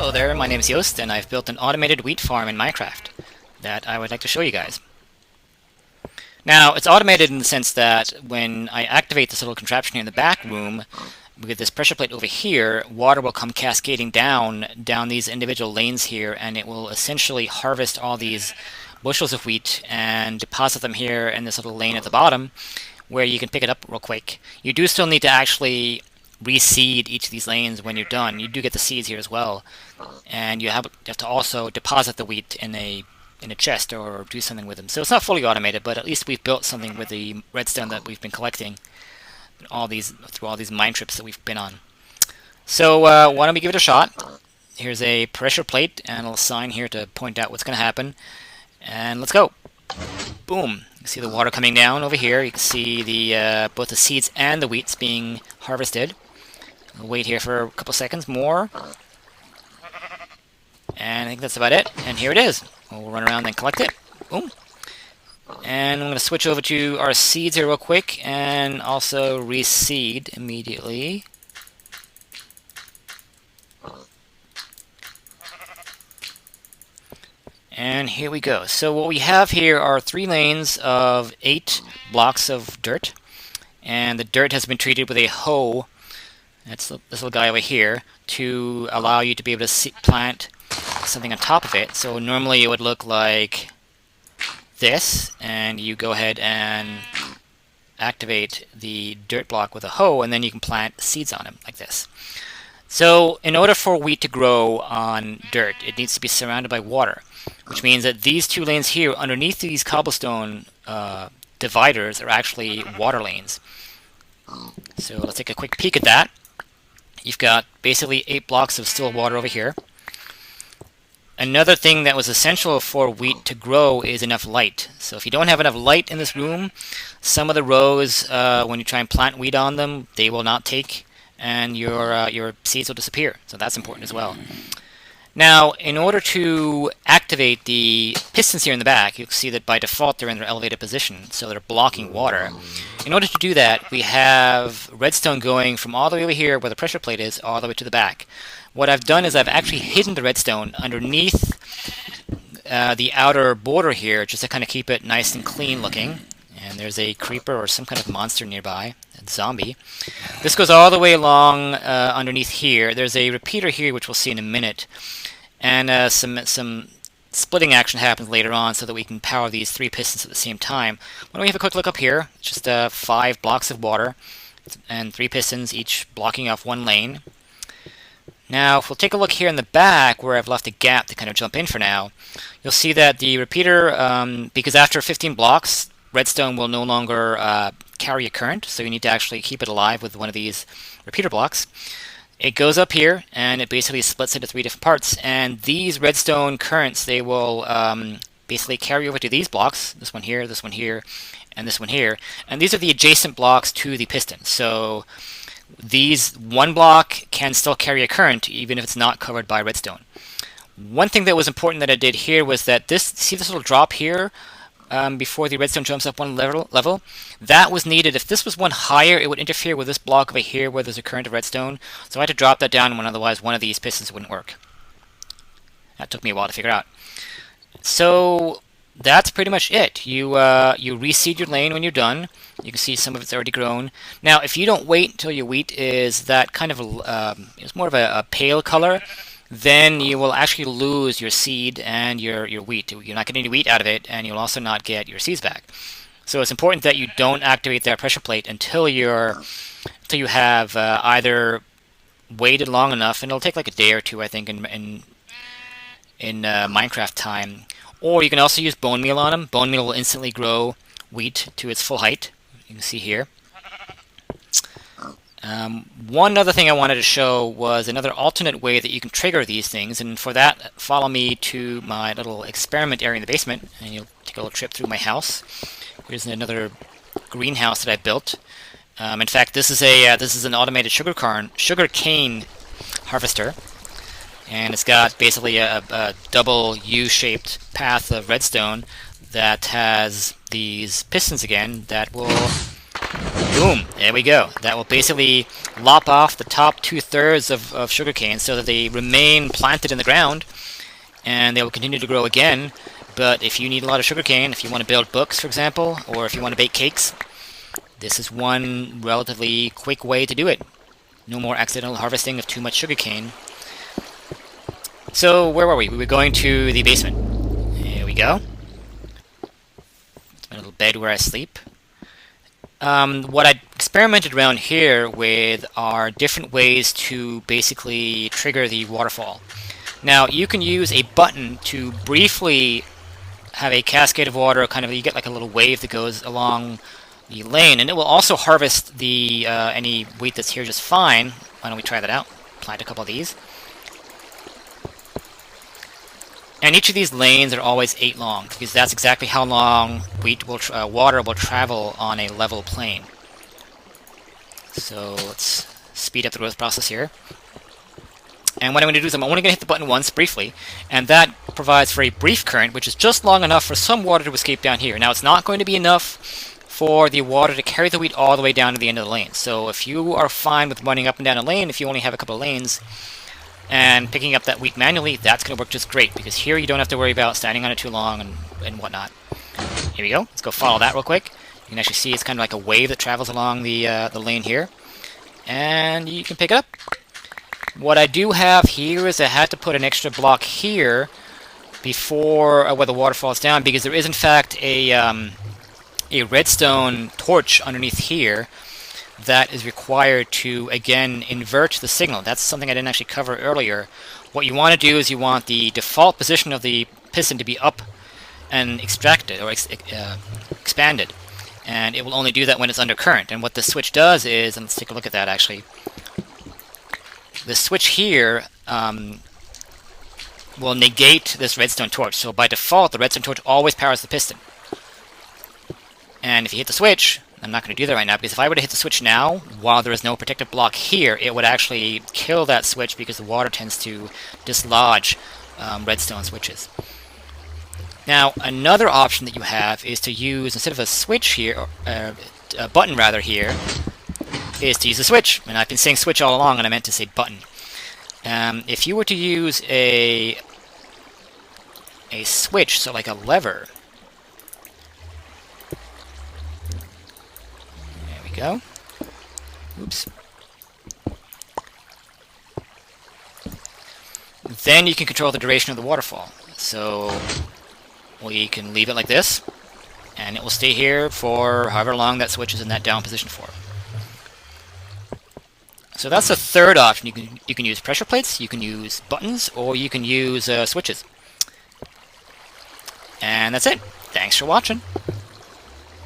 Hello there, my name is Yost, and I've built an automated wheat farm in Minecraft that I would like to show you guys. Now, it's automated in the sense that when I activate this little contraption here in the back room, with this pressure plate over here, water will come cascading down these individual lanes here, and it will essentially harvest all these bushels of wheat and deposit them here in this little lane at the bottom, where you can pick it up real quick. You do still need to actually reseed each of these lanes when you're done. You do get the seeds here as well, and you have to also deposit the wheat in a chest or do something with them. So it's not fully automated, but at least we've built something with the redstone that we've been collecting through all these mine trips that we've been on. So why don't we give it a shot? Here's a pressure plate and a little sign here to point out what's going to happen, and let's go. Boom. You can see the water coming down over here. You can see the both the seeds and the wheats being harvested. We'll wait here for a couple seconds more. And I think that's about it. And here it is. We'll run around and collect it. Boom. And I'm going to switch over to our seeds here real quick and also reseed immediately. And here we go. So what we have here are 3 lanes of 8 blocks of dirt. And the dirt has been treated with a hoe, that's this little guy over here, to allow you to be able to plant something on top of it. So normally it would look like this, and you go ahead and activate the dirt block with a hoe, and then you can plant seeds on them like this. So in order for wheat to grow on dirt, it needs to be surrounded by water, which means that these 2 lanes here underneath these cobblestone dividers are actually water lanes. So let's take a quick peek at that. You've got basically 8 blocks of still water over here. Another thing that was essential for wheat to grow is enough light. So if you don't have enough light in this room, some of the rows, when you try and plant wheat on them, they will not take, and your seeds will disappear. So that's important as well. Now, in order to activate the pistons here in the back, you'll see that by default they're in their elevated position, so they're blocking water. In order to do that, we have redstone going from all the way over here where the pressure plate is, all the way to the back. What I've done is I've actually hidden the redstone underneath the outer border here, just to kind of keep it nice and clean looking. And there's a creeper or some kind of monster nearby, a zombie. This goes all the way along underneath here. There's a repeater here, which we'll see in a minute. And some splitting action happens later on so that we can power these 3 pistons at the same time. Why don't we have a quick look up here? It's just 5 blocks of water and 3 pistons, each blocking off 1 lane. Now, if we'll take a look here in the back where I've left a gap to kind of jump in for now, you'll see that the repeater, because after 15 blocks, redstone will no longer carry a current, so you need to actually keep it alive with one of these repeater blocks. It goes up here, and it basically splits into 3 different parts, and these redstone currents, they will basically carry over to these blocks, this one here, and this one here, and these are the adjacent blocks to the piston. So these 1 block can still carry a current, even if it's not covered by redstone. One thing that was important that I did here was that see this little drop here, before the redstone jumps up 1 level, that was needed. If this was 1 higher, it would interfere with this block over here where there's a current of redstone. So I had to drop that down, otherwise one of these pistons wouldn't work. That took me a while to figure out. So that's pretty much it. You reseed your lane when you're done. You can see some of it's already grown. Now, if you don't wait until your wheat is that kind of it's more of a pale color, then you will actually lose your seed and your wheat. You're not getting any wheat out of it, and you'll also not get your seeds back. So it's important that you don't activate that pressure plate until you have either waited long enough, and it'll take like a day or 2, I think, in Minecraft time. Or you can also use bone meal on them. Bone meal will instantly grow wheat to its full height. You can see here. One other thing I wanted to show was another alternate way that you can trigger these things, and for that, follow me to my little experiment area in the basement, and you'll take a little trip through my house. Here's another greenhouse that I built. In fact, this is an automated sugar cane harvester, and it's got basically a double U-shaped path of redstone that has these pistons again that will Boom, there we go. That will basically lop off the top 2/3 of sugarcane so that they remain planted in the ground, and they will continue to grow again. But if you need a lot of sugarcane, if you want to build books, for example, or if you want to bake cakes, this is one relatively quick way to do it. No more accidental harvesting of too much sugarcane. So, where were we? We were going to the basement. Here we go. It's my little bed where I sleep. What I experimented around here with are different ways to basically trigger the waterfall. Now, you can use a button to briefly have a cascade of water, kind of, you get like a little wave that goes along the lane, and it will also harvest the any wheat that's here just fine. Why don't we try that out? Plant a couple of these. And each of these lanes are always 8 long, because that's exactly how long water will travel on a level plane. So let's speed up the growth process here. And what I'm going to do is I'm only going to hit the button once, briefly, and that provides for a brief current, which is just long enough for some water to escape down here. Now, it's not going to be enough for the water to carry the wheat all the way down to the end of the lane. So if you are fine with running up and down a lane, if you only have a couple of lanes, and picking up that wheat manually, that's going to work just great, because here you don't have to worry about standing on it too long and whatnot. Here we go. Let's go follow that real quick. You can actually see it's kind of like a wave that travels along the lane here. And you can pick it up. What I do have here is I had to put an extra block here before where the water falls down, because there is in fact a redstone torch underneath here that is required to, again, invert the signal. That's something I didn't actually cover earlier. What you want to do is you want the default position of the piston to be up and extracted, or expanded. And it will only do that when it's under current. And what the switch does is, and let's take a look at that actually, the switch here will negate this redstone torch. So by default, the redstone torch always powers the piston. And if you hit the switch, I'm not going to do that right now, because if I were to hit the switch now, while there is no protective block here, it would actually kill that switch, because the water tends to dislodge redstone switches. Now, another option that you have is to use, instead of a switch here, a button rather here, is to use a switch. And I've been saying switch all along, and I meant to say button. If you were to use a switch, so like a lever, go. Oops. Then you can control the duration of the waterfall. So we can leave it like this, and it will stay here for however long that switch is in that down position for. So that's the third option. You can use pressure plates, you can use buttons, or you can use switches. And that's it. Thanks for watching.